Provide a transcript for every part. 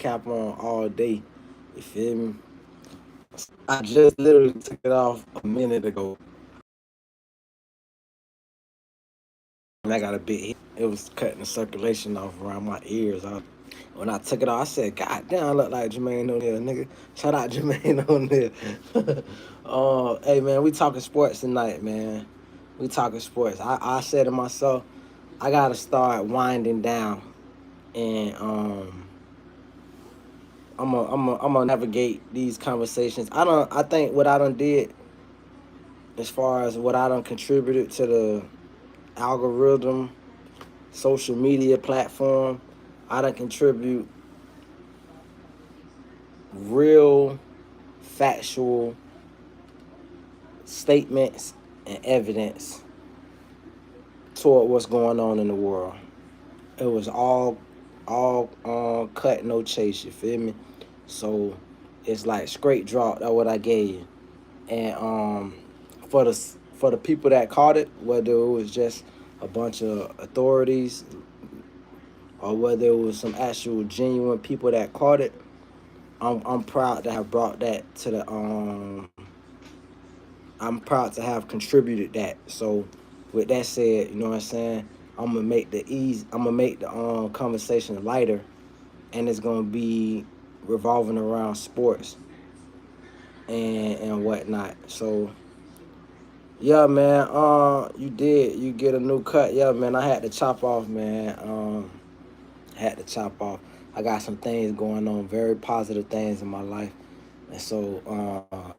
cap on all day. You feel me? I just literally took it off a minute ago, and I got a bit hit. It was cutting the circulation off around my ears. When I took it off, I said, "God damn, I look like Jermaine O'Neal, nigga." Shout out Jermaine O'Neal. Hey man, we talking sports tonight, man. We talking sports. I said to myself, I gotta start winding down, and I'm gonna navigate these conversations. I think what I done did, as far as what I done contributed to the algorithm, social media platform, I done contribute real, factual statements and evidence toward what's going on in the world. It was all cut, no chase. You feel me? So it's like straight drop. That's what I gave you. And for the people that caught it, whether it was just a bunch of authorities or whether it was some actual genuine people that caught it, I'm proud to have brought that to the I'm proud to have contributed that. So with that said, you know what I'm saying? I'm gonna make the conversation lighter, and it's gonna be revolving around sports and whatnot. So yeah, man. You get a new cut. Yeah, man. I had to chop off, man. Had to chop off. I got some things going on, very positive things in my life, and so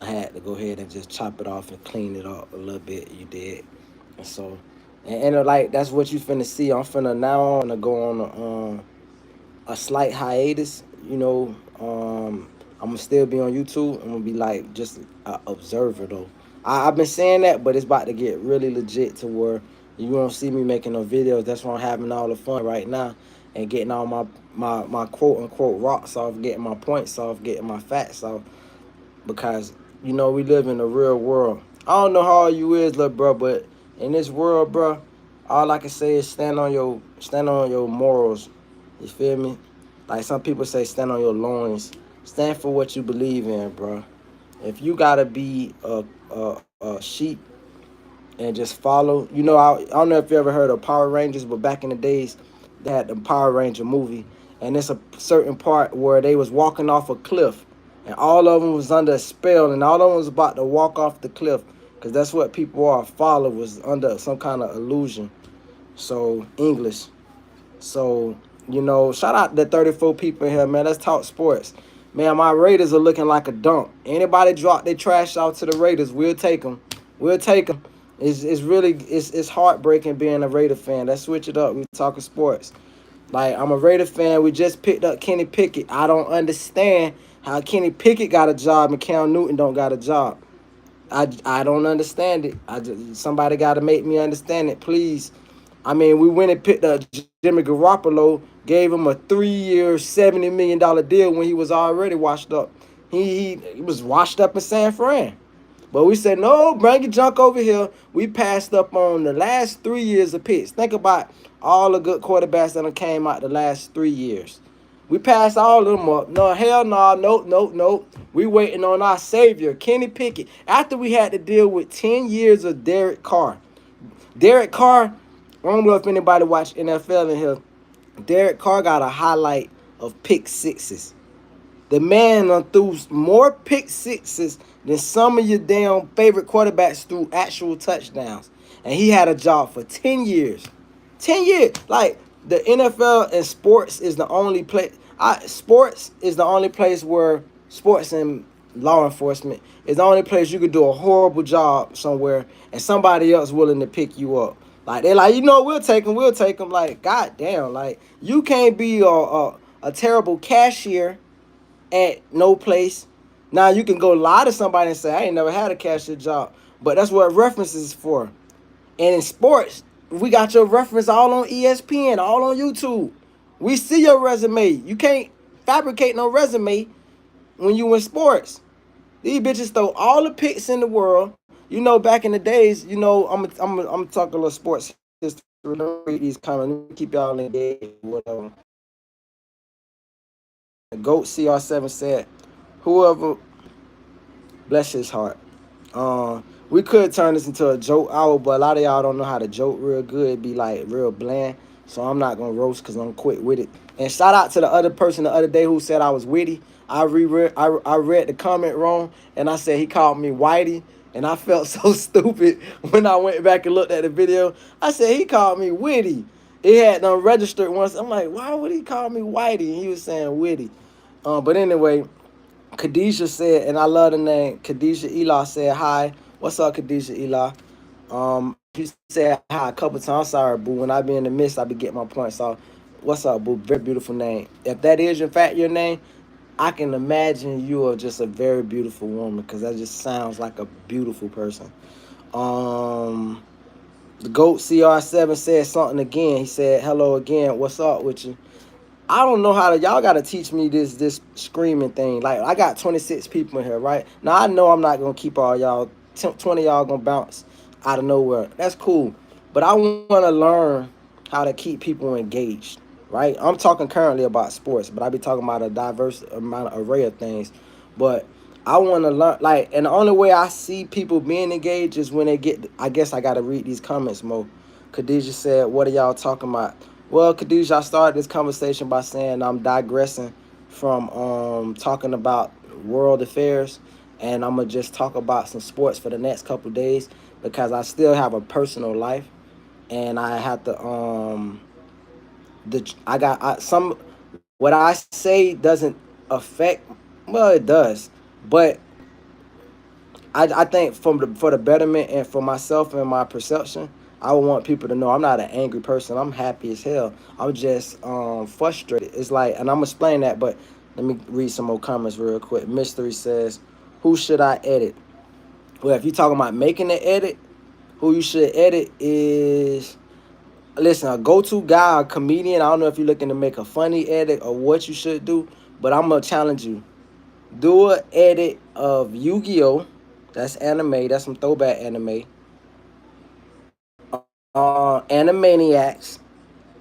I had to go ahead and just chop it off and clean it up a little bit. You did, and so and like that's what you finna see. I'm finna now on to go on a slight hiatus. I'm gonna still be on YouTube. I'm gonna be like just an observer though. I've been saying that, but it's about to get really legit to where you won't see me making no videos. That's why I'm having all the fun right now and getting all my quote unquote rocks off, getting my points off, getting my facts off, because we live in the real world. I don't know how you is, little bro, but in this world, bro, all I can say is stand on your morals. You feel me? Like some people say, stand on your loins. Stand for what you believe in, bro. If you gotta be a sheep and just follow, I don't know if you ever heard of Power Rangers, but back in the days, they had the Power Ranger movie, and it's a certain part where they was walking off a cliff, and all of them was under a spell, and all of them was about to walk off the cliff, because that's what people are, followers under some kind of illusion. So English. So, shout out to 34 people here, man. Let's talk sports. Man, my Raiders are looking like a dump. Anybody drop their trash out to the Raiders, we'll take them. We'll take them. It's really it's heartbreaking being a Raider fan. Let's switch it up. We talking sports. Like, I'm a Raider fan. We just picked up Kenny Pickett. I don't understand how Kenny Pickett got a job and Cam Newton don't got a job. I don't understand it. Somebody got to make me understand it, please. I mean, we went and picked up Jimmy Garoppolo, gave him a 3-year, $70 million deal when he was already washed up. He was washed up in San Fran. But we said, no, bring your junk over here. We passed up on the last 3 years of picks. Think about all the good quarterbacks that came out the last 3 years. We passed all of them up. No, hell no, nope, nope, nope. We waiting on our savior, Kenny Pickett. After we had to deal with 10 years of Derek Carr. Derek Carr, I don't know if anybody watched NFL in here. Derek Carr got a highlight of pick sixes. The man threw more pick sixes than some of your damn favorite quarterbacks threw actual touchdowns. And he had a job for 10 years. 10 years. Like, the NFL and sports is the only place. Sports is the only place where sports and law enforcement is the only place you could do a horrible job somewhere and somebody else willing to pick you up. Like, they're like, we'll take them, we'll take them. Like, goddamn, like, you can't be a terrible cashier at no place. Now you can go lie to somebody and say, I ain't never had a cashier job. But that's what references is for. And in sports, we got your reference all on ESPN, all on YouTube. We see your resume. You can't fabricate no resume when you in sports. These bitches throw all the picks in the world. Back in the days, I'm talking a little sports history. Read these comments. Keep y'all engaged. Whatever. GOAT CR7 said, whoever, bless his heart. We could turn this into a joke hour, but a lot of y'all don't know how to joke real good. It'd be like real bland. So I'm not gonna roast because I'm quick with it. And shout out to the other person the other day who said I was witty. I read the comment wrong and I said he called me Whitey. And I felt so stupid when I went back and looked at the video. I said he called me witty. It had done registered once. I'm like, why would he call me Whitey? And he was saying witty. But anyway, Khadijah said, and I love the name. Khadijah Elah said, hi. What's up, Khadijah Elah? She said hi a couple times. I'm sorry, boo. When I be in the midst, I be getting my points off. What's up, boo? Very beautiful name. If that is, in fact, your name, I can imagine you are just a very beautiful woman because that just sounds like a beautiful person. Um, the GOAT CR7 said something again. He said, hello again. What's up with you? I don't know how to. Y'all got to teach me this screaming thing. Like I got 26 people in here, right? Now I know I'm not gonna keep all y'all. 20 y'all gonna bounce out of nowhere. That's cool, but I want to learn how to keep people engaged, right? I'm talking currently about sports, but I be talking about a diverse amount of array of things. But I want to learn, like, and the only way I see people being engaged is when they get. I guess I got to read these comments more. Khadijah said, "What are y'all talking about?" Well, Khadijah, I started this conversation by saying I'm digressing from talking about world affairs, and I'm gonna just talk about some sports for the next couple of days because I still have a personal life, and I have to some what I say doesn't affect. Well, it does, but I think for the betterment and for myself and my perception, I would want people to know I'm not an angry person. I'm happy as hell. I'm just frustrated. It's like, and I'm gonna explain that, but let me read some more comments real quick. Mystery says, "Who should I edit?" Well, if you're talking about making an edit, who you should edit is, listen, a go-to guy, a comedian. I don't know if you're looking to make a funny edit or what you should do, but I'm gonna challenge you. Do an edit of Yu-Gi-Oh! That's anime. That's some throwback anime. Animaniacs.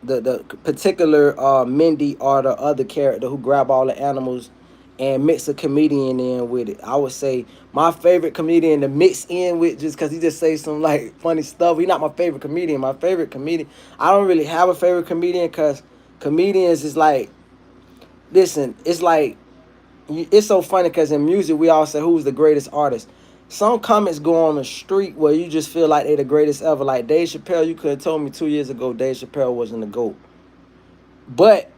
The particular Mindy or the other character who grab all the animals and mix a comedian in with it. I would say my favorite comedian to mix in with just because he just says some like funny stuff. He's not my favorite comedian. My favorite comedian. I don't really have a favorite comedian because comedians is like, listen, it's like it's so funny because in music we all say who's the greatest artist. Some comments go on the street where you just feel like they're the greatest ever. Like Dave Chappelle, you could have told me 2 years ago Dave Chappelle wasn't the GOAT. But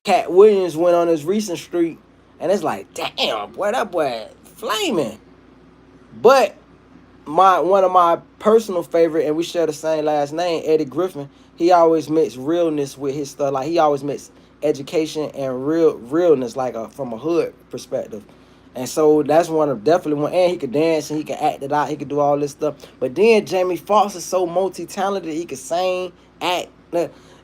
Cat Williams went on his recent streak, and it's like, damn, boy, that boy flaming. But my one of my personal favorite, and we share the same last name, Eddie Griffin. He always mixed realness with his stuff. Like he always mixed education and realness, like from a hood perspective. And so that's one of definitely one. And he could dance and he could act it out. He could do all this stuff. But then Jamie Foxx is so multi-talented. He could sing, act.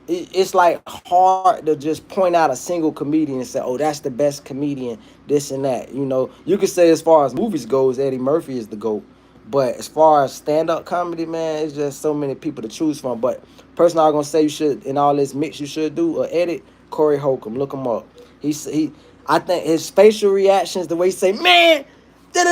It's like hard to just point out a single comedian and say, "Oh, that's the best comedian." This and that. You know, you could say as far as movies goes, Eddie Murphy is the GOAT. But as far as stand-up comedy, man, it's just so many people to choose from. But person I'm gonna say you should in all this mix you should do or edit Corey Holcomb. Look him up. He I think his facial reactions, the way he say, man,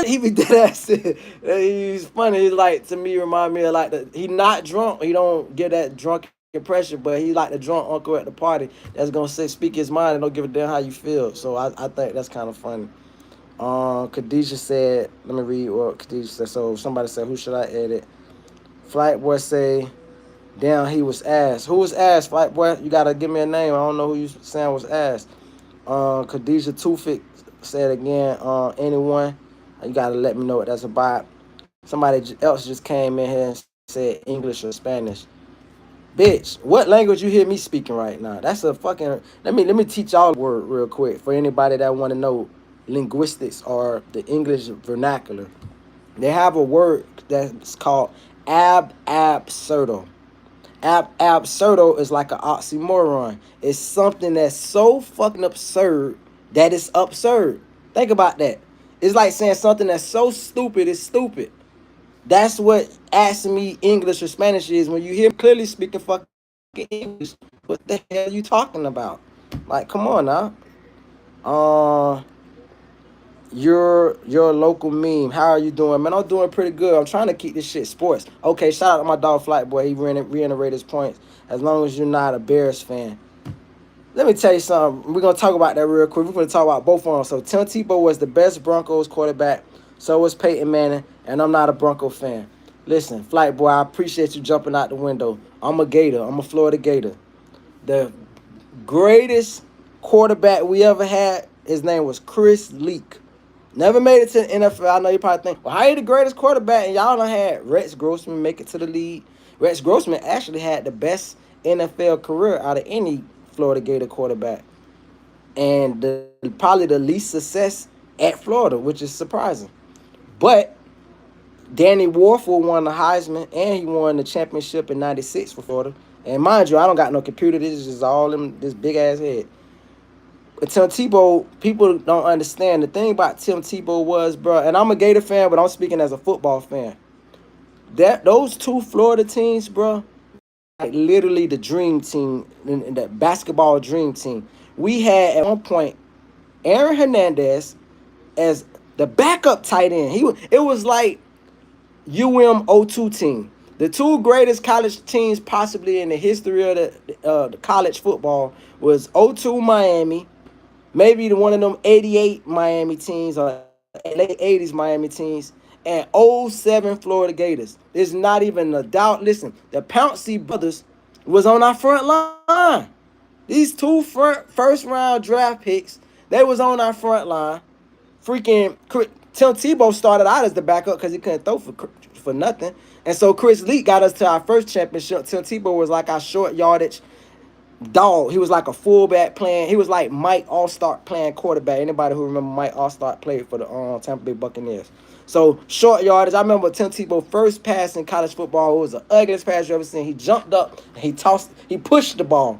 he be dead ass. He's funny. He's like, to me, remind me of like he not drunk. He don't get that drunk impression, but he like the drunk uncle at the party that's gonna say speak his mind and don't give a damn how you feel. So I think that's kind of funny. Khadijah said, let me read what Khadijah said. So somebody said, who should I edit? Flight Boy say, damn, he was ass. Who was ass, Flight Boy? You gotta give me a name. I don't know who you saying was ass. Khadijah Tufik said again, anyone, you gotta let me know what that's about. Somebody else just came in here and said English or Spanish. Bitch, what language you hear me speaking right now? That's a fucking. Let me teach y'all a word real quick for anybody that want to know linguistics or the English vernacular. They have a word that's called absurdo. Absurdo is like an oxymoron. It's something that's so fucking absurd that it's absurd. Think about that. It's like saying something that's so stupid it's stupid. That's what asking me English or Spanish is when you hear me clearly speaking fucking English. What the hell are you talking about? Like, come on now. Uh, your local meme. How are you doing, man? I'm doing pretty good. I'm trying to keep this shit sports. Okay, shout out to my dog Flight Boy. He reiterated his points. As long as you're not a Bears fan. Let me tell you something. We're gonna talk about that real quick. We're gonna talk about both of them. So Tim Tebow was the best Broncos quarterback. So was Peyton Manning, and I'm not a Bronco fan. Listen, Flight Boy, I appreciate you jumping out the window. I'm a Gator. I'm a Florida Gator. The greatest quarterback we ever had, his name was Chris Leak. Never made it to the NFL. I know you probably think, well, how you the greatest quarterback? And y'all done had Rex Grossman make it to the league. Rex Grossman actually had the best NFL career out of any Florida Gator quarterback. And probably the least success at Florida, which is surprising. But Danny Warfel won the Heisman, and he won the championship in '96 for Florida. And mind you, I don't got no computer. This is just all in this big ass head. But Tim Tebow, people don't understand. The thing about Tim Tebow was, bro, and I'm a Gator fan, but I'm speaking as a football fan. That those two Florida teams, bro, like literally the dream team, the basketball dream team. We had at one point Aaron Hernandez as the backup tight end. It was like UM02 team. The two greatest college teams possibly in the history of the college football was '02 Miami, maybe the one of them '88 Miami teams or late '80s Miami teams, and '07 Florida Gators. There's not even a doubt. Listen, the Pouncey brothers was on our front line. These two first round draft picks, they was on our front line. Freaking Tim Tebow started out as the backup because he couldn't throw for nothing. And so Chris Leak got us to our first championship. Tim Tebow was like our short yardage dog. He was like a fullback playing. He was like Mike Allstott playing quarterback. Anybody who remember Mike Allstott played for the Tampa Bay Buccaneers. So short yardage. I remember Tim Tebow first pass in college football. It was the ugliest pass you ever seen. He jumped up and he pushed the ball.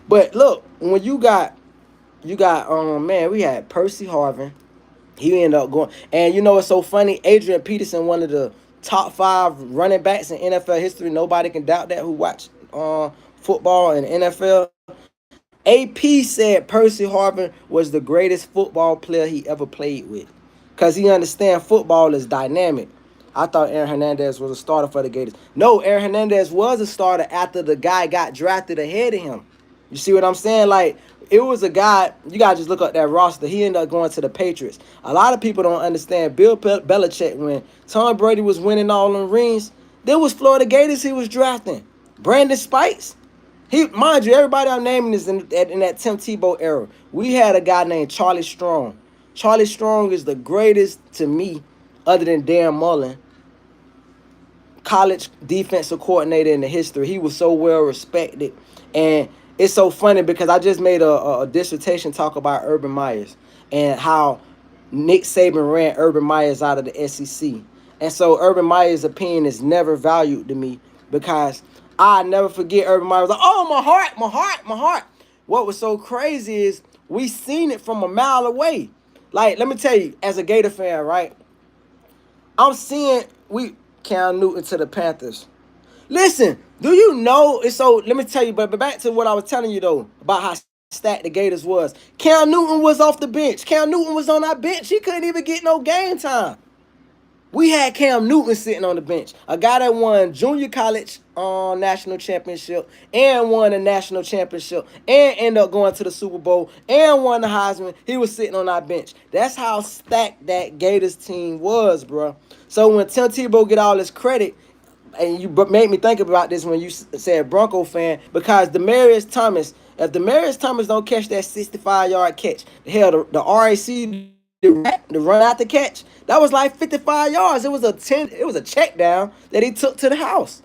But look, when man, we had Percy Harvin. He ended up going, and you know what's so funny? Adrian Peterson, one of the top 5 running backs in NFL history. Nobody can doubt that who watched football and NFL. AP said Percy Harvin was the greatest football player he ever played with, because he understands football is dynamic. I thought Aaron Hernandez was a starter for the Gators. No, Aaron Hernandez was a starter after the guy got drafted ahead of him. You see what I'm saying? Like, it was a guy, you got to just look up that roster. He ended up going to the Patriots. A lot of people don't understand Bill Belichick, when Tom Brady was winning all them rings, there was Florida Gators he was drafting. Brandon Spikes. Mind you, everybody I'm naming is in that Tim Tebow era. We had a guy named Charlie Strong. Charlie Strong is the greatest, to me, other than Dan Mullen, college defensive coordinator in the history. He was so well respected. And it's so funny because I just made a dissertation talk about Urban Myers and how Nick Saban ran Urban Myers out of the SEC. And so Urban Myers' opinion is never valued to me, because I never forget Urban Myers was like, oh, my heart, my heart, my heart. What was so crazy is we seen it from a mile away. Like, let me tell you, as a Gator fan, right, I'm seeing Cam Newton to the Panthers. Listen, do you know? So let me tell you, but back to what I was telling you though about how stacked the Gators was. Cam Newton was off the bench. Cam Newton was on our bench. He couldn't even get no game time. We had Cam Newton sitting on the bench, a guy that won junior college national championship and won a national championship and ended up going to the Super Bowl and won the Heisman. He was sitting on our bench. That's how stacked that Gators team was, bro. So when Tim Tebow get all this credit, and you made me think about this when you said Bronco fan, because Demaryius Thomas, if Demaryius Thomas don't catch that 65-yard catch, hell, the RAC, the run out the catch, that was like 55 yards. It was a check down that he took to the house.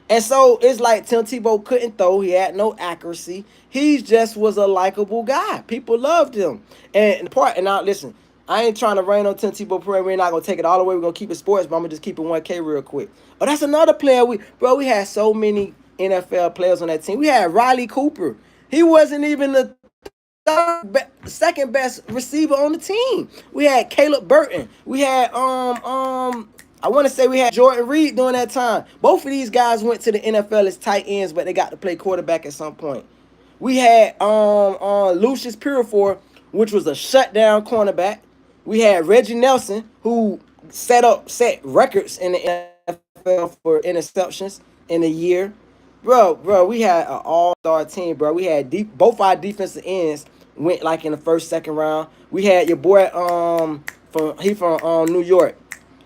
And so it's like Tim Tebow couldn't throw. He had no accuracy. He just was a likable guy. People loved him. And now listen, I ain't trying to rain on Tim Tebow parade. We're not gonna take it all the way. We're gonna keep it sports, but I'm gonna just keep it 1K real quick. Oh, that's another player. We had so many NFL players on that team. We had Riley Cooper. He wasn't even the second best receiver on the team. We had Caleb Burton. We had I want to say we had Jordan Reed during that time. Both of these guys went to the NFL as tight ends, but they got to play quarterback at some point. We had Lucius Purifoy, which was a shutdown cornerback. We had Reggie Nelson, who set records in the NFL for interceptions in a year. Bro, we had an all-star team, bro. We had both our defensive ends went like in the first, second round. We had your boy from New York,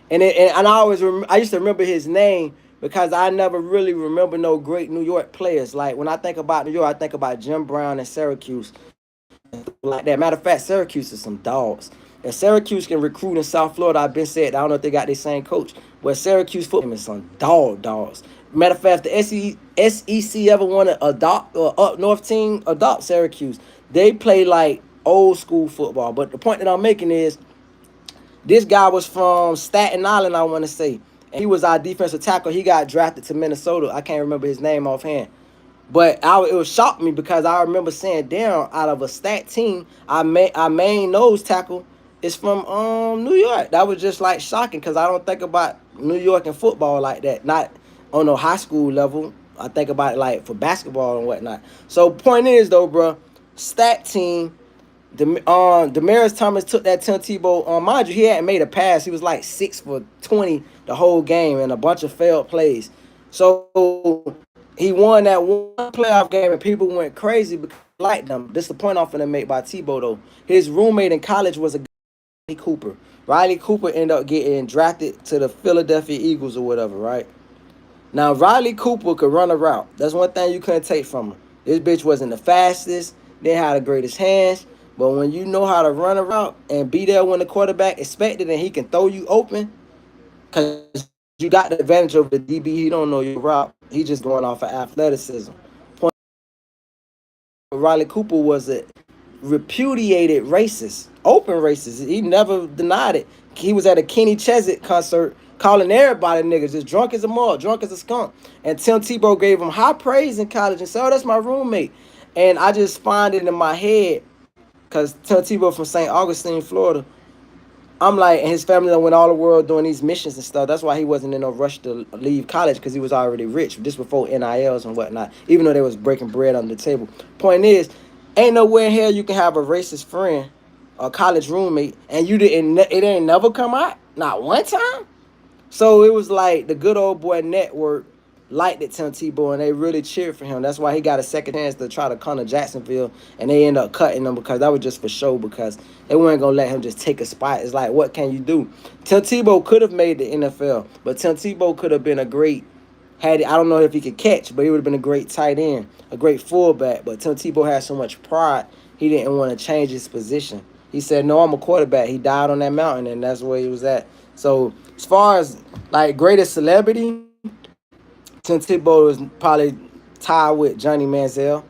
and I used to remember his name because I never really remember no great New York players. Like when I think about New York, I think about Jim Brown and Syracuse like that. Matter of fact, Syracuse is some dogs. If Syracuse can recruit in South Florida, I've been said I don't know if they got the same coach, but Syracuse football is some dogs. Matter of fact, if the SEC ever want to adopt or up north team adopt Syracuse, they play like old school football. But the point that I'm making is this guy was from Staten Island, I want to say. And he was our defensive tackle. He got drafted to Minnesota. I can't remember his name offhand. But it was shocked me because I remember saying, damn, out of a stat team, our main nose tackle is from New York. That was just like shocking because I don't think about New York and football like that. Not on a high school level. I think about it like for basketball and whatnot. So point is though, bro, stat team. Demaryius Thomas took that Tim Tebow. Mind you, he hadn't made a pass. He was like 6 for 20 the whole game and a bunch of failed plays. So he won that one playoff game and people went crazy because they liked them. This is the point I'm finna make by Tebow though. His roommate in college was a Riley Cooper. Riley Cooper ended up getting drafted to the Philadelphia Eagles or whatever, right? Now Riley Cooper could run a route. That's one thing you couldn't take from him. This bitch wasn't the fastest, didn't have the greatest hands. But when you know how to run a route and be there when the quarterback expected and he can throw you open, because you got the advantage over the DB, he don't know your route. He just going off of athleticism. Riley Cooper was a repudiated racist, open racist. He never denied it. He was at a Kenny Chesed concert calling everybody niggas, just drunk as a mug, drunk as a skunk. And Tim Tebow gave him high praise in college and said, oh, that's my roommate. And I just find it in my head, because Tim Tebow from St. Augustine, Florida, I'm like, and his family went all the world doing these missions and stuff. That's why he wasn't in no rush to leave college, because he was already rich. This before NILs and whatnot, even though they was breaking bread under the table. Point is, ain't nowhere in hell you can have a racist friend, a college roommate, and it ain't never come out, not one time. So it was like the good old boy network liked it, Tim Tebow, and they really cheered for him. That's why he got a second chance to try to come to Jacksonville, and they ended up cutting him because that was just for show, because they weren't going to let him just take a spot. It's like, what can you do? Tim Tebow could have made the NFL, but Tim Tebow could have been a great, I don't know if he could catch, but he would have been a great tight end, a great fullback. But Tim Tebow had so much pride, he didn't want to change his position. He said, no, I'm a quarterback. He died on that mountain, and that's where he was at. So as far as like greatest celebrity, Tim Tebow is probably tied with Johnny Manziel.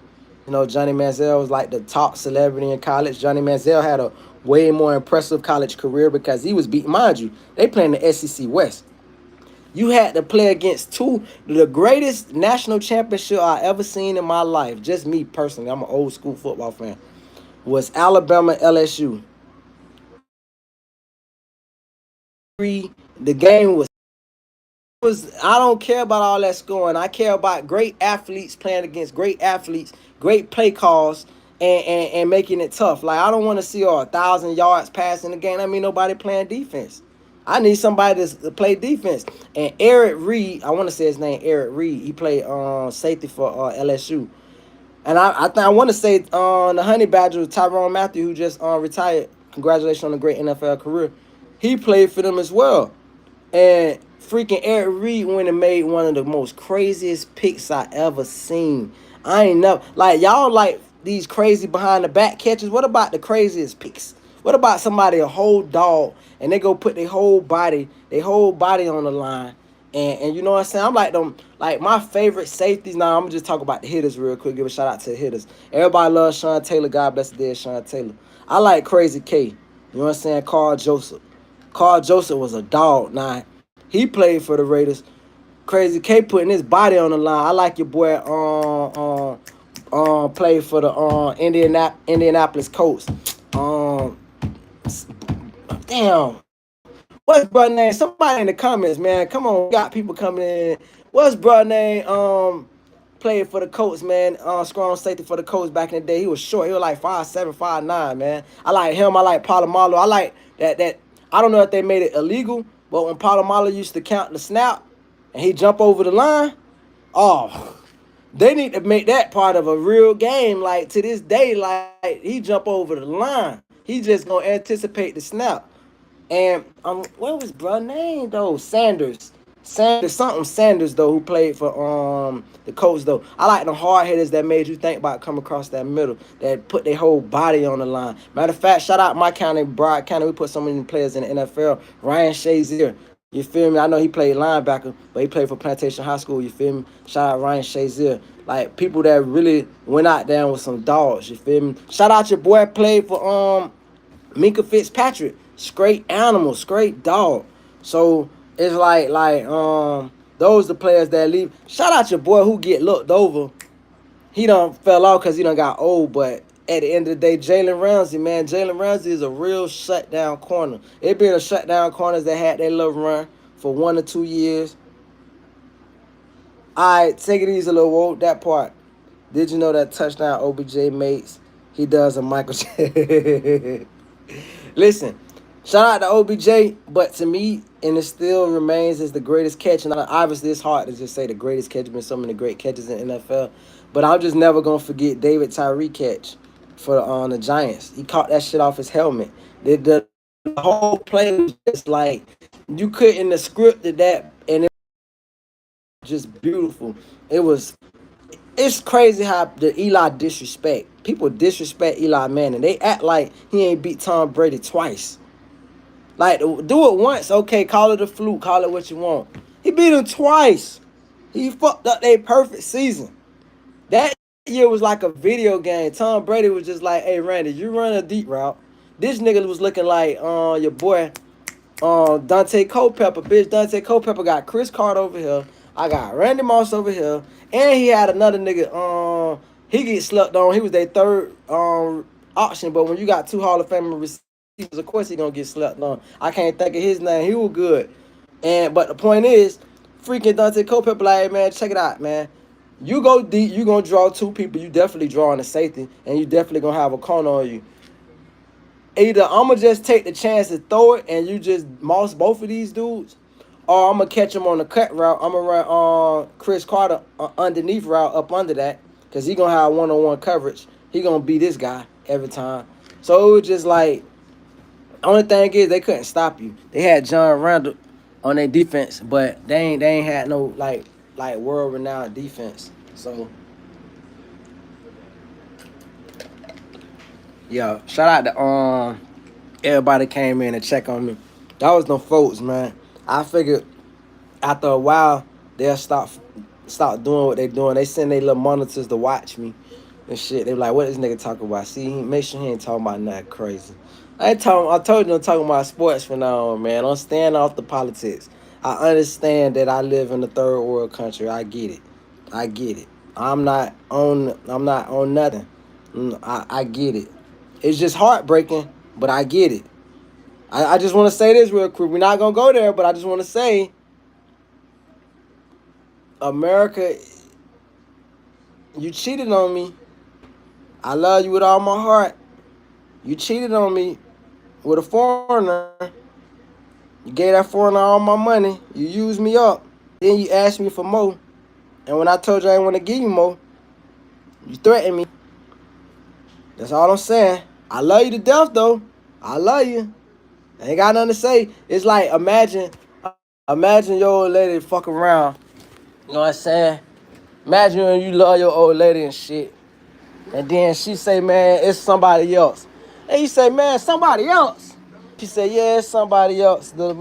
You know, Johnny Manziel was like the top celebrity in college. Johnny Manziel had a way more impressive college career because he was beating, mind you, they play in the SEC West. You had to play against the greatest national championship I ever seen in my life. Just me personally, I'm an old school football fan. Was Alabama LSU. The game was I don't care about all that scoring. I care about great athletes playing against great athletes, great play calls, and making it tough. Like, I don't want to see 1,000 yards passing the game. I mean, nobody playing defense. I need somebody to play defense. And Eric Reed, I want to say his name, Eric Reed. He played safety for LSU. And I want to say the Honey Badger, Tyrone Matthew, who just retired. Congratulations on a great NFL career. He played for them as well. And freaking Eric Reed went and made one of the most craziest picks I ever seen. I ain't never, like, y'all like these crazy behind the back catches. What about the craziest picks? What about somebody a whole dog and they go put their whole body on the line? And you know what I'm saying? I'm like them, like my favorite safeties. Now I'm gonna just talk about the hitters real quick. Give a shout out to the hitters. Everybody loves Sean Taylor. God bless the dead Sean Taylor. I like Crazy K. You know what I'm saying? Carl Joseph. Carl Joseph was a dog. Now, he played for the Raiders. Crazy K putting his body on the line. I like your boy played for the Indianapolis Colts. Damn. What's brother name? Somebody in the comments, man. Come on, we got people coming in. What's brother name? played for the Colts, man. Strong safety for the Colts back in the day. He was short. He was like 5'7", 5'9", man. I like him. I like Palomalo. I like that. I don't know if they made it illegal, but when Palomalo used to count the snap and he jump over the line, oh, they need to make that part of a real game. Like to this day, like he jump over the line. He just gonna anticipate the snap. And what was bro name though? Sanders, something Sanders though, who played for the Colts though. I like the hard hitters that made you think about coming across that middle, that put their whole body on the line. Matter of fact, shout out my county, Broward County. We put so many players in the NFL. Ryan Shazier, you feel me? I know he played linebacker, but he played for Plantation High School. You feel me? Shout out Ryan Shazier. Like people that really went out there with some dogs. You feel me? Shout out your boy played for Minka Fitzpatrick, straight animal, straight dog. So it's like those the players that leave. Shout out your boy who get looked over. He done fell off because he done got old, but at the end of the day, Jalen Ramsey, man, Jalen Ramsey is a real shutdown corner. It been a shutdown corners that had their little run for 1 or 2 years. All right, take it easy, little Whoa. That part. Did you know that touchdown OBJ makes, he does a Michael Listen, shout out to OBJ, but to me, and it still remains as the greatest catch. And obviously, it's hard to just say the greatest catch. Been so many great catches in NFL, but I'm just never gonna forget David Tyree catch for the Giants. He caught that shit off his helmet. The whole play was just like you couldn't have scripted that, and it was just beautiful. It was. It's crazy how the Eli disrespect. People disrespect Eli Manning. They act like he ain't beat Tom Brady twice. Like, do it once, okay, call it a fluke, call it what you want. He beat him twice. He fucked up their perfect season. That year was like a video game. Tom Brady was just like, hey, Randy, you run a deep route. This nigga was looking like your boy Dante Culpepper. Bitch, Dante Culpepper got Chris Carter over here. I got Randy Moss over here. And he had another nigga, he get slept on. He was their third option. But when you got two Hall of Fame receivers, of course he gonna get slept on. I can't think of his name. He was good. But the point is, freaking Dante Culpepper, like, hey, man, check it out, man. You go deep, you gonna draw two people. You definitely drawing a safety, and you definitely gonna have a corner on you. Either I'm going to just take the chance to throw it and you just moss both of these dudes, or I'm going to catch them on the cut route. I'm going to run Chris Carter underneath route up under that because he going to have one-on-one coverage. He going to beat this guy every time. So it was just like, only thing is they couldn't stop you. They had John Randall on their defense, but they ain't had no like world-renowned defense. So yeah, shout out to everybody came in and check on me. That was them folks, man. I figured after a while they'll stop doing what they doing. They send their little monitors to watch me and shit. They be like, what this nigga talking about? See, make sure he ain't talking about nothing crazy. I told you I'm talking about sports from now on, man. I'm staying off the politics. I understand that I live in a third world country. I get it. I'm not on nothing. I get it. It's just heartbreaking, but I get it. I just want to say this real quick. We're not going to go there, but I just want to say, America, you cheated on me. I love you with all my heart. You cheated on me with a foreigner. You gave that foreigner all my money. You used me up. Then you asked me for more. And when I told you I didn't want to give you more, you threatened me. That's all I'm saying. I love you to death, though. I love you. I ain't got nothing to say. It's like, imagine your old lady fuck around. You know what I'm saying? Imagine when you love your old lady and shit. And then she say, man, it's somebody else. And you say, man, somebody else. She say, yeah, it's somebody else. The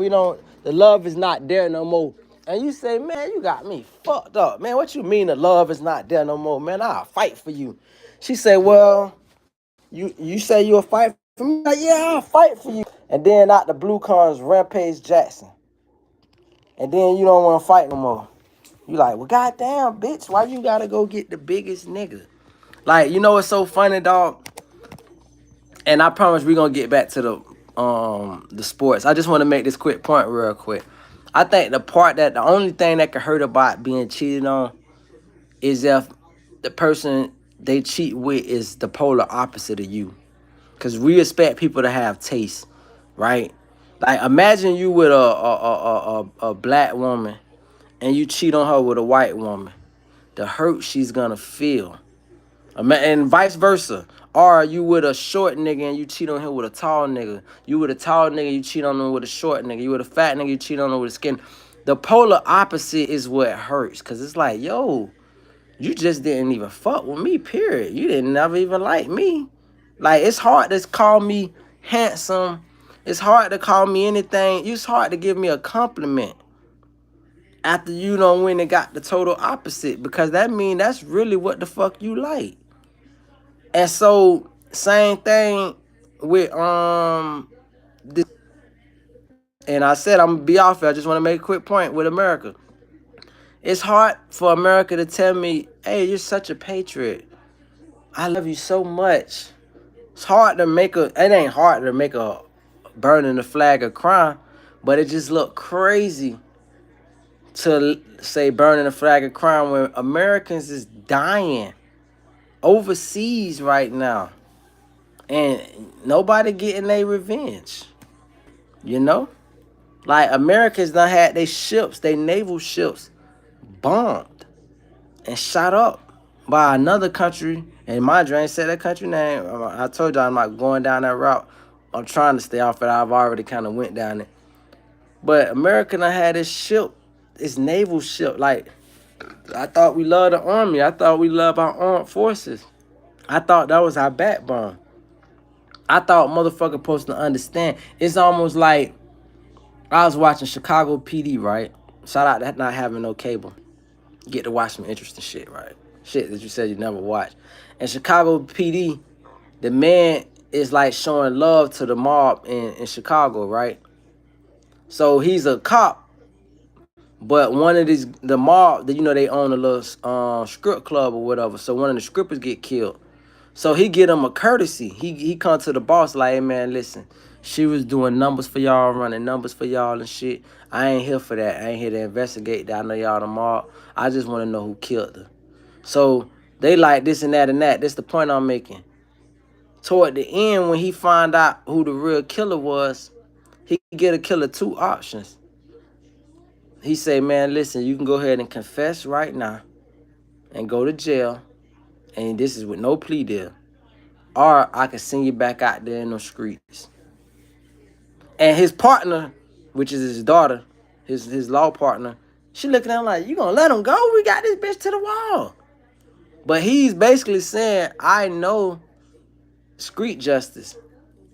love is not there no more. And you say, man, you got me fucked up. Man, what you mean the love is not there no more? Man, I'll fight for you. She say, well, you say you'll fight for me? Like, yeah, I'll fight for you. And then out the blue comes Rampage Jackson. And then you don't want to fight no more. You like, well, goddamn, bitch, why you gotta go get the biggest nigga? Like, you know what's so funny, dog? And I promise we're gonna get back to the sports. I just want to make this quick point real quick. I think the only thing that could hurt about being cheated on is if the person they cheat with is the polar opposite of you. Cause we expect people to have taste, right? Like imagine you with a black woman and you cheat on her with a white woman. The hurt she's gonna feel. And vice versa. Or you with a short nigga and you cheat on him with a tall nigga. You with a tall nigga, you cheat on him with a short nigga. You with a fat nigga, you cheat on him with a skin. The polar opposite is what hurts. Cause it's like, yo, you just didn't even fuck with me, period. You didn't never even like me. Like, it's hard to call me handsome. It's hard to call me anything. It's hard to give me a compliment after you don't win and got the total opposite, because that mean that's really what the fuck you like. And so same thing with this, and I said I'm gonna be off here. I just want to make a quick point with America. It's hard for America to tell me, hey, you're such a patriot. I love you so much. It's hard to make it ain't hard to make a burning the flag a crime, but it just look crazy to say burning the flag a crime when Americans is dying overseas right now. And nobody getting their revenge. You know? Like Americans done had their ships, their naval ships bombed and shot up by another country. And mind you, I ain't said that country name. I told you I'm not going down that route. I'm trying to stay off it. I've already kind of went down it. But America done had this ship, this naval ship. Like, I thought we loved the Army. I thought we loved our armed forces. I thought that was our backbone. I thought motherfucker supposed to understand. It's almost like I was watching Chicago PD, right? Shout out to not having no cable. Get to watch some interesting shit, right? Shit that you said you never watched. And Chicago PD, the man is like showing love to the mob in Chicago, right? So he's a cop, but one of these, the mob, you know, they own a little strip club or whatever. So one of the strippers get killed. So he get him a courtesy. He come to the boss like, hey man, listen, she was doing numbers for y'all, running numbers for y'all and shit. I ain't here for that. I ain't here to investigate that. I know y'all the mob. I just want to know who killed her. So they like this and that and that. That's the point I'm making. Toward the end, when he find out who the real killer was, he get a killer two options. He say, man, listen, you can go ahead and confess right now and go to jail. And this is with no plea deal. Or I can send you back out there in the streets. And his partner, which is his daughter, his law partner, she looking at him like, you gonna let him go? We got this bitch to the wall. But he's basically saying, I know street justice.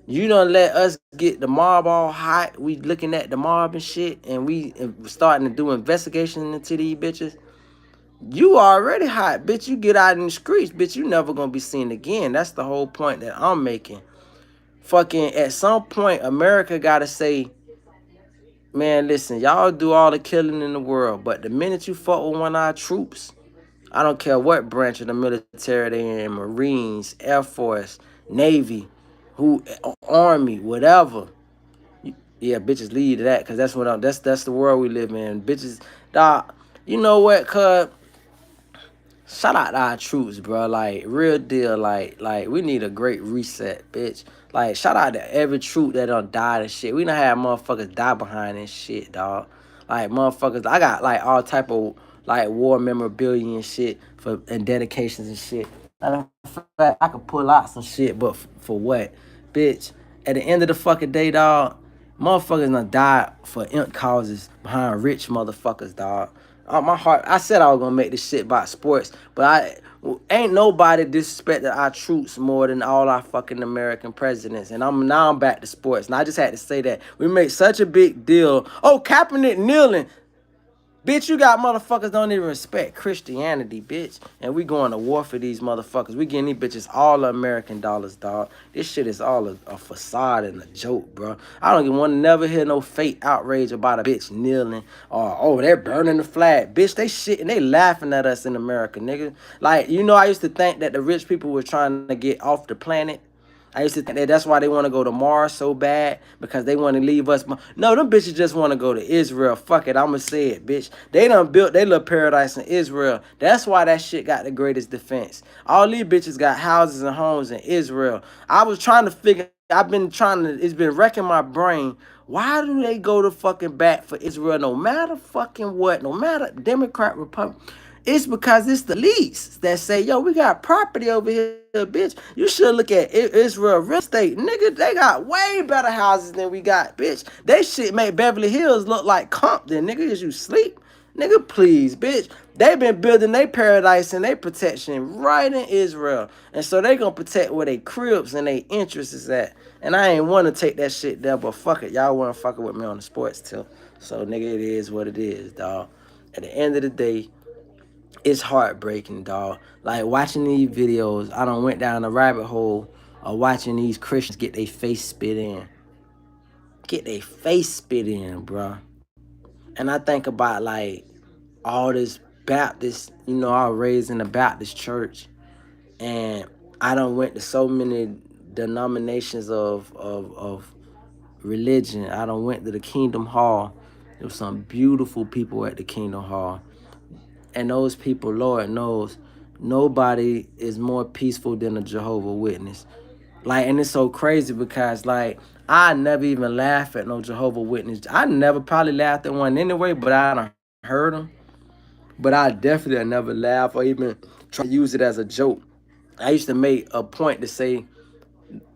You don't let us get the mob all hot. We looking at the mob and shit, and we starting to do investigations into these bitches. You already hot, bitch. You get out in the streets, bitch. You never gonna be seen again. That's the whole point that I'm making. Fucking at some point, America gotta say, man, listen, y'all do all the killing in the world, but the minute you fuck with one of our troops, I don't care what branch of the military they in, Marines, Air Force, Navy, Army, whatever. Yeah, bitches lead to that, because that's the world we live in. Bitches, dog, you know what, cuz, shout out to our troops, bro. Like, real deal. Like we need a great reset, bitch. Like, shout out to every troop that done died and shit. We done had motherfuckers die behind this shit, dog. Like, motherfuckers, I got, like, all type of, like, war memorabilia and shit and dedications and shit. Matter of fact, I could pull out some shit, but for what? Bitch, at the end of the fucking day, dog, motherfuckers done died for imp causes behind rich motherfuckers, dog. My heart, I said I was gonna make this shit about sports, but ain't nobody disrespected our troops more than all our fucking American presidents. And I'm back to sports, and I just had to say that we make such a big deal. Oh, Kaepernick kneeling, bitch! You got motherfuckers don't even respect Christianity, bitch, and we going to war for these motherfuckers. We getting these bitches all the American dollars, dog. This shit is all a facade and a joke, bro. I don't even want to never hear no fake outrage about a bitch kneeling or, oh, they're burning the flag. Bitch, they shitting, they laughing at us in America, nigga. Like, you know, I used to think that the rich people were trying to get off the planet. I used to think that that's why they want to go to Mars so bad, because they want to leave us. No, them bitches just want to go to Israel. Fuck it, I'ma say it, bitch. They done built their little paradise in Israel. That's why that shit got the greatest defense. All these bitches got houses and homes in Israel. I was trying to figure. I've been trying to. It's been wrecking my brain. Why do they go to fucking bat for Israel no matter fucking what? No matter Democrat, Republican. It's because it's the elites that say, yo, we got property over here, bitch. You should look at Israel real estate. Nigga, they got way better houses than we got, bitch. They shit make Beverly Hills look like Compton. Nigga, is you sleep? Nigga, please, bitch. They been building their paradise and their protection right in Israel. And so they gonna protect where they cribs and their interests is at. And I ain't want to take that shit there, but fuck it. Y'all want to fucking with me on the sports too. So, nigga, it is what it is, dog. At the end of the day, it's heartbreaking, dog. Like watching these videos, I done went down a rabbit hole of watching these Christians get their face spit in. Get their face spit in, bruh. And I think about like all this Baptist, I was raised in a Baptist church, and I done went to so many denominations of religion. I done went to the Kingdom Hall. There was some beautiful people at the Kingdom Hall. And those people, Lord knows, nobody is more peaceful than a Jehovah Witness. Like, and it's so crazy because, like, I never even laugh at no Jehovah Witness. I never probably laughed at one anyway, but I done heard them. But I definitely never laugh or even try to use it as a joke. I used to make a point to say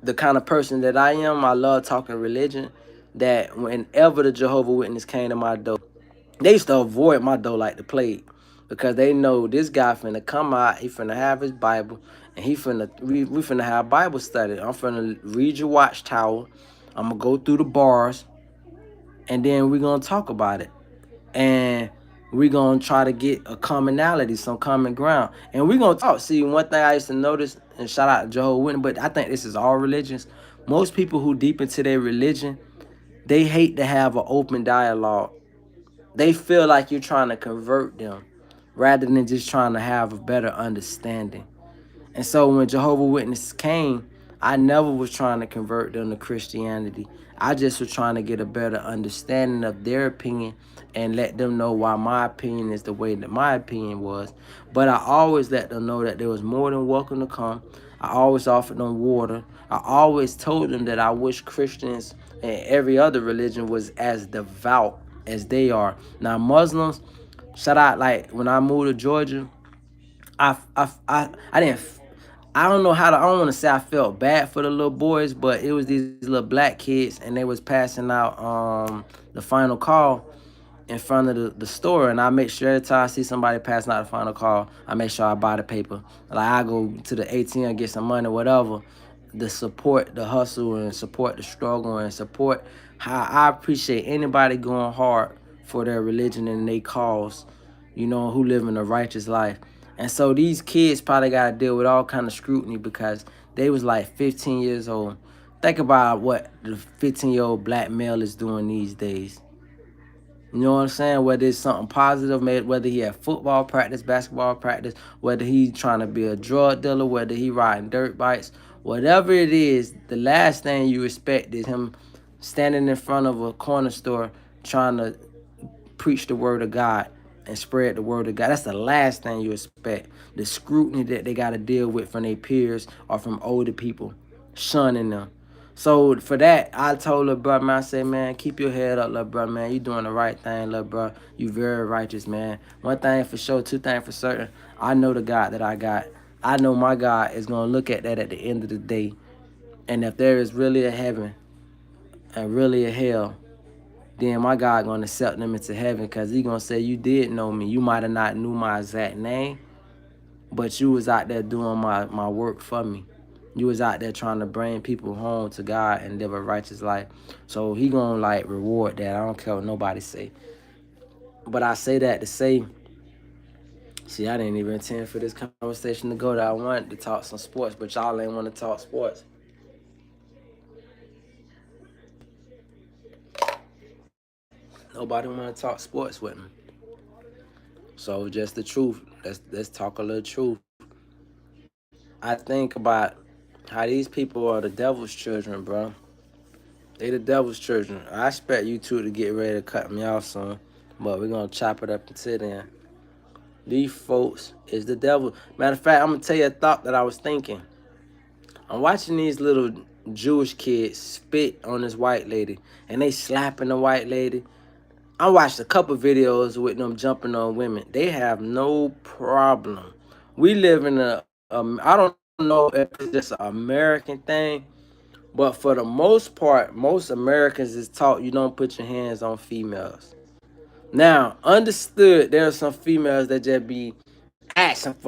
the kind of person that I am, I love talking religion, that whenever the Jehovah Witness came to my door, they used to avoid my door like the plague, because they know this guy finna come out, he finna have his Bible, and we finna have Bible study. I'm finna read your Watchtower. I'm gonna go through the bars, and then we gonna talk about it. And we gonna try to get a commonality, some common ground. And we gonna talk. See, one thing I used to notice, and shout out to Jehovah's Witness, but I think this is all religions. Most people who deep into their religion, they hate to have an open dialogue. They feel like you're trying to convert them rather than just trying to have a better understanding. And so when Jehovah Witnesses came, I never was trying to convert them to Christianity. I just was trying to get a better understanding of their opinion and let them know why my opinion is the way that my opinion was. But I always let them know that they was more than welcome to come. I always offered them water. I always told them that I wish Christians and every other religion was as devout as they are. Now, Muslims, shout out, like when I moved to Georgia, I didn't. I don't know how to. I don't want to say I felt bad for the little boys, but it was these little black kids, and they was passing out the final call in front of the store, and I make sure every time I see somebody passing out the final call, I make sure I buy the paper. Like I go to the ATM, get some money, whatever, to support the hustle and support the struggle and support how I appreciate anybody going hard for their religion and their cause, who live in a righteous life. And so these kids probably got to deal with all kind of scrutiny because they was like 15 years old. Think about what the 15-year-old black male is doing these days. You know what I'm saying? Whether it's something positive, whether he had football practice, basketball practice, whether he trying to be a drug dealer, whether he riding dirt bikes, whatever it is, the last thing you expect is him standing in front of a corner store trying to preach the word of God and spread the word of God. That's the last thing you expect. The scrutiny that they got to deal with from their peers or from older people shunning them. So for that, I told little brother, man, I said, man, keep your head up, little brother, man. You doing the right thing, little bro. You very righteous, man. One thing for sure, two things for certain. I know the God that I got. I know my God is going to look at that at the end of the day. And if there is really a heaven and really a hell, then my God going to accept them into heaven, because he going to say, you did know me. You might have not knew my exact name, but you was out there doing my work for me. You was out there trying to bring people home to God and live a righteous life. So he going to like reward that. I don't care what nobody say. But I say that to say, see, I didn't even intend for this conversation to go there. I wanted to talk some sports, but y'all ain't want to talk sports. Nobody want to talk sports with me. So just the truth. Let's talk a little truth. I think about How these people are the devil's children, bro. They the devil's children. I expect you two to get ready to cut me off soon, but we're gonna chop it up until then. These folks is the devil. Matter of fact, I'm gonna tell you a thought that I was thinking. I'm watching these little Jewish kids spit on this white lady, and they slapping the white lady. I watched a couple videos with them jumping on women. They have no problem. We live in I don't know if it's just an American thing, but for the most part, most Americans is taught you don't put your hands on females. Now, understood, there are some females that just be asking for